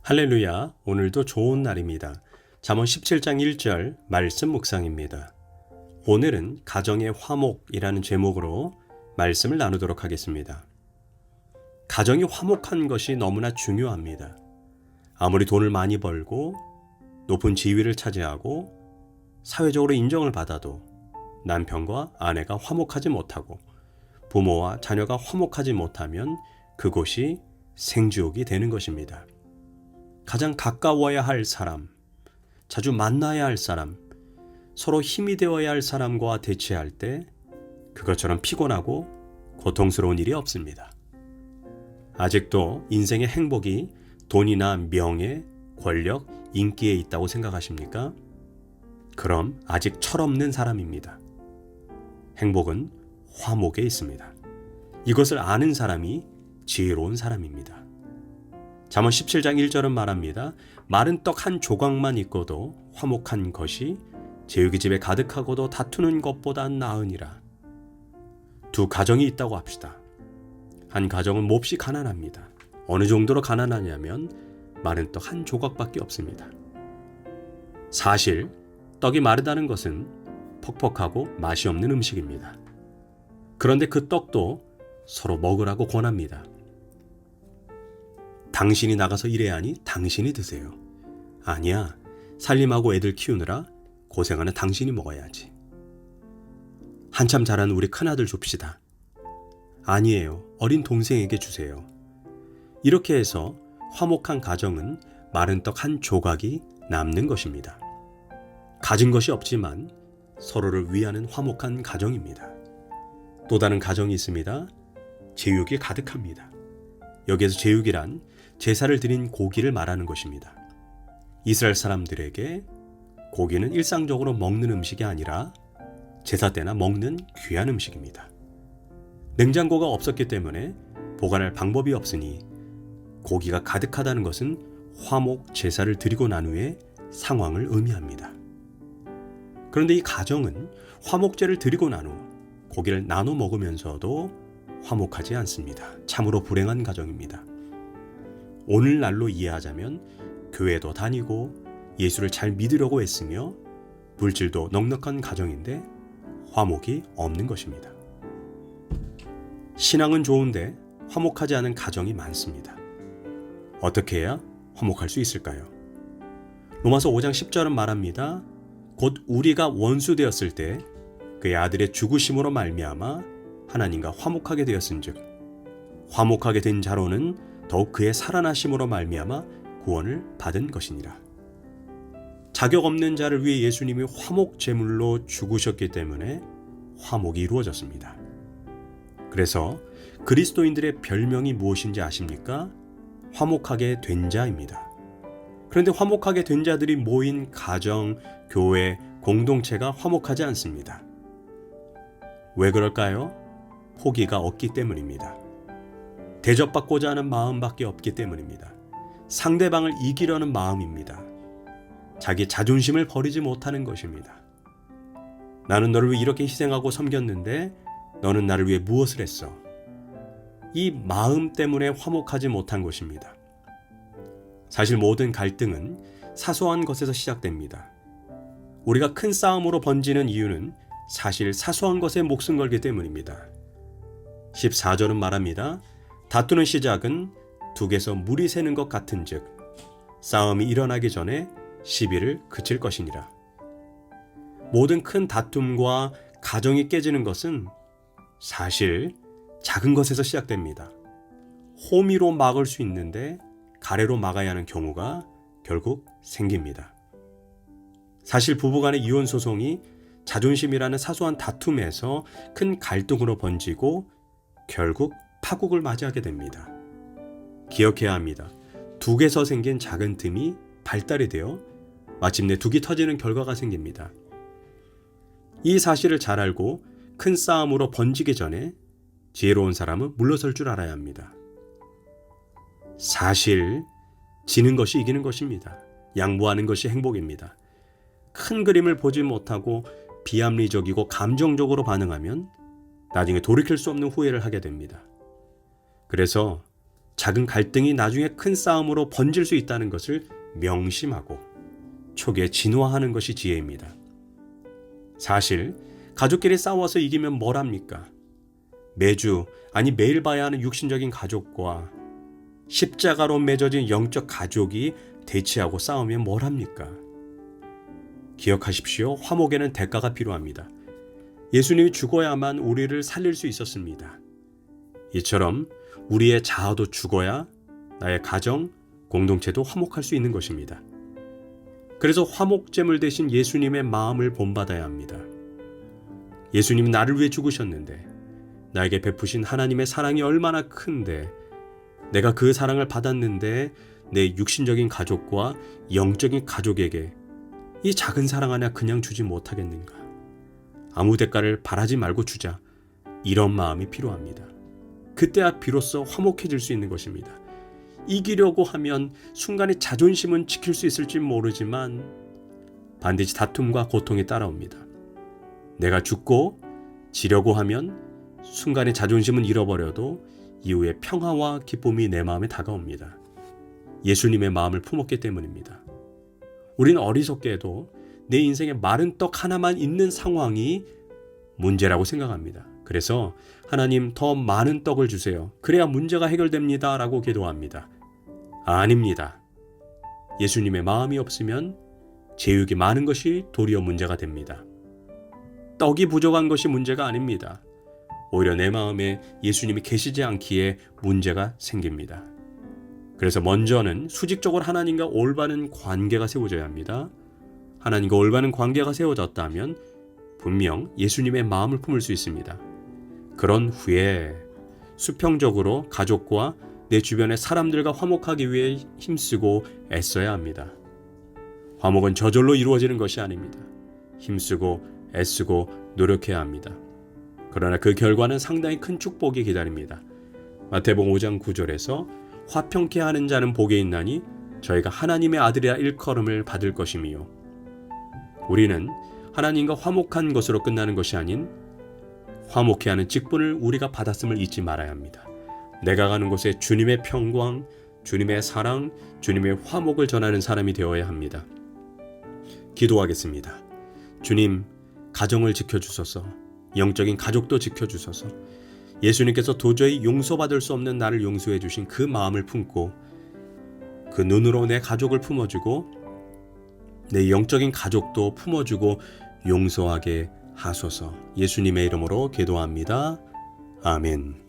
할렐루야, 오늘도 좋은 날입니다. 잠언 17장 1절 말씀 묵상입니다. 오늘은 가정의 화목이라는 제목으로 말씀을 나누도록 하겠습니다. 가정이 화목한 것이 너무나 중요합니다. 아무리 돈을 많이 벌고 높은 지위를 차지하고 사회적으로 인정을 받아도 남편과 아내가 화목하지 못하고 부모와 자녀가 화목하지 못하면 그곳이 생지옥이 되는 것입니다. 가장 가까워야 할 사람, 자주 만나야 할 사람, 서로 힘이 되어야 할 사람과 대치할 때 그것처럼 피곤하고 고통스러운 일이 없습니다. 아직도 인생의 행복이 돈이나 명예, 권력, 인기에 있다고 생각하십니까? 그럼 아직 철없는 사람입니다. 행복은 화목에 있습니다. 이것을 아는 사람이 지혜로운 사람입니다. 잠언 17장 1절은 말합니다. 마른 떡 한 조각만 있고도 화목한 것이 제육이 집에 가득하고도 다투는 것보다 나으니라. 두 가정이 있다고 합시다. 한 가정은 몹시 가난합니다. 어느 정도로 가난하냐면 마른 떡 한 조각밖에 없습니다. 사실 떡이 마르다는 것은 퍽퍽하고 맛이 없는 음식입니다. 그런데 그 떡도 서로 먹으라고 권합니다. 당신이 나가서 일해야 하니 당신이 드세요. 아니야, 살림하고 애들 키우느라 고생하는 당신이 먹어야지. 한참 자란 우리 큰아들 줍시다. 아니에요, 어린 동생에게 주세요. 이렇게 해서 화목한 가정은 마른 떡 한 조각이 남는 것입니다. 가진 것이 없지만 서로를 위하는 화목한 가정입니다. 또 다른 가정이 있습니다. 제육이 가득합니다. 여기에서 제육이란 제사를 드린 고기를 말하는 것입니다. 이스라엘 사람들에게 고기는 일상적으로 먹는 음식이 아니라 제사 때나 먹는 귀한 음식입니다. 냉장고가 없었기 때문에 보관할 방법이 없으니 고기가 가득하다는 것은 화목 제사를 드리고 난 후의 상황을 의미합니다. 그런데 이 가정은 화목제를 드리고 난 후 고기를 나눠 먹으면서도 화목하지 않습니다. 참으로 불행한 가정입니다. 오늘날로 이해하자면 교회도 다니고 예수를 잘 믿으려고 애쓰며 물질도 넉넉한 가정인데 화목이 없는 것입니다. 신앙은 좋은데 화목하지 않은 가정이 많습니다. 어떻게 해야 화목할 수 있을까요? 로마서 5장 10절은 말합니다. 곧 우리가 원수 되었을 때 그의 아들의 죽으심으로 말미암아 하나님과 화목하게 되었은즉 화목하게 된 자로는 더욱 그의 살아나심으로 말미암아 구원을 받은 것이니라. 자격 없는 자를 위해 예수님이 화목 제물로 죽으셨기 때문에 화목이 이루어졌습니다. 그래서 그리스도인들의 별명이 무엇인지 아십니까? 화목하게 된 자입니다. 그런데 화목하게 된 자들이 모인 가정, 교회, 공동체가 화목하지 않습니다. 왜 그럴까요? 포기가 없기 때문입니다. 대접받고자 하는 마음밖에 없기 때문입니다. 상대방을 이기려는 마음입니다. 자기 자존심을 버리지 못하는 것입니다. 나는 너를 위해 이렇게 희생하고 섬겼는데 너는 나를 위해 무엇을 했어? 이 마음 때문에 화목하지 못한 것입니다. 사실 모든 갈등은 사소한 것에서 시작됩니다. 우리가 큰 싸움으로 번지는 이유는 사실 사소한 것에 목숨 걸기 때문입니다. 14절은 말합니다. 다투는 시작은 둑에서 물이 새는 것 같은즉 싸움이 일어나기 전에 시비를 그칠 것이니라. 모든 큰 다툼과 가정이 깨지는 것은 사실 작은 것에서 시작됩니다. 호미로 막을 수 있는데 가래로 막아야 하는 경우가 결국 생깁니다. 사실 부부간의 이혼 소송이 자존심이라는 사소한 다툼에서 큰 갈등으로 번지고 결국 파국을 맞이하게 됩니다. 기억해야 합니다. 둑에서 생긴 작은 틈이 발달이 되어 마침내 둑이 터지는 결과가 생깁니다. 이 사실을 잘 알고 큰 싸움으로 번지기 전에 지혜로운 사람은 물러설 줄 알아야 합니다. 사실 지는 것이 이기는 것입니다. 양보하는 것이 행복입니다. 큰 그림을 보지 못하고 비합리적이고 감정적으로 반응하면 나중에 돌이킬 수 없는 후회를 하게 됩니다. 그래서 작은 갈등이 나중에 큰 싸움으로 번질 수 있다는 것을 명심하고 초기에 진화하는 것이 지혜입니다. 사실 가족끼리 싸워서 이기면 뭘 합니까? 매주 아니 매일 봐야 하는 육신적인 가족과 십자가로 맺어진 영적 가족이 대치하고 싸우면 뭘 합니까? 기억하십시오. 화목에는 대가가 필요합니다. 예수님이 죽어야만 우리를 살릴 수 있었습니다. 이처럼 우리의 자아도 죽어야 나의 가정, 공동체도 화목할 수 있는 것입니다. 그래서 화목제물 대신 예수님의 마음을 본받아야 합니다. 예수님이 나를 위해 죽으셨는데 나에게 베푸신 하나님의 사랑이 얼마나 큰데 내가 그 사랑을 받았는데 내 육신적인 가족과 영적인 가족에게 이 작은 사랑 하나 그냥 주지 못하겠는가? 아무 대가를 바라지 말고 주자. 이런 마음이 필요합니다. 그때야 비로소 화목해질 수 있는 것입니다. 이기려고 하면 순간의 자존심은 지킬 수 있을지 모르지만 반드시 다툼과 고통이 따라옵니다. 내가 죽고 지려고 하면 순간의 자존심은 잃어버려도 이후에 평화와 기쁨이 내 마음에 다가옵니다. 예수님의 마음을 품었기 때문입니다. 우리는 어리석게도 내 인생에 마른 떡 하나만 있는 상황이 문제라고 생각합니다. 그래서 하나님 더 많은 떡을 주세요. 그래야 문제가 해결됩니다. 라고 기도합니다. 아닙니다. 예수님의 마음이 없으면 제육이 많은 것이 도리어 문제가 됩니다. 떡이 부족한 것이 문제가 아닙니다. 오히려 내 마음에 예수님이 계시지 않기에 문제가 생깁니다. 그래서 먼저는 수직적으로 하나님과 올바른 관계가 세워져야 합니다. 하나님과 올바른 관계가 세워졌다면 분명 예수님의 마음을 품을 수 있습니다. 그런 후에 수평적으로 가족과 내 주변의 사람들과 화목하기 위해 힘쓰고 애써야 합니다. 화목은 저절로 이루어지는 것이 아닙니다. 힘쓰고 애쓰고 노력해야 합니다. 그러나 그 결과는 상당히 큰 축복이 기다립니다. 마태복음 5장 9절에서 화평케 하는 자는 복이 있나니 저희가 하나님의 아들이라 일컬음을 받을 것이며 우리는 하나님과 화목한 것으로 끝나는 것이 아닌 화목케 하는 직분을 우리가 받았음을 잊지 말아야 합니다. 내가 가는 곳에 주님의 평강, 주님의 사랑, 주님의 화목을 전하는 사람이 되어야 합니다. 기도하겠습니다. 주님, 가정을 지켜주소서. 영적인 가족도 지켜주소서. 예수님께서 도저히 용서받을 수 없는 나를 용서해 주신 그 마음을 품고 그 눈으로 내 가족을 품어주고 내 영적인 가족도 품어주고 용서하게 하소서. 예수님의 이름으로 기도합니다. 아멘.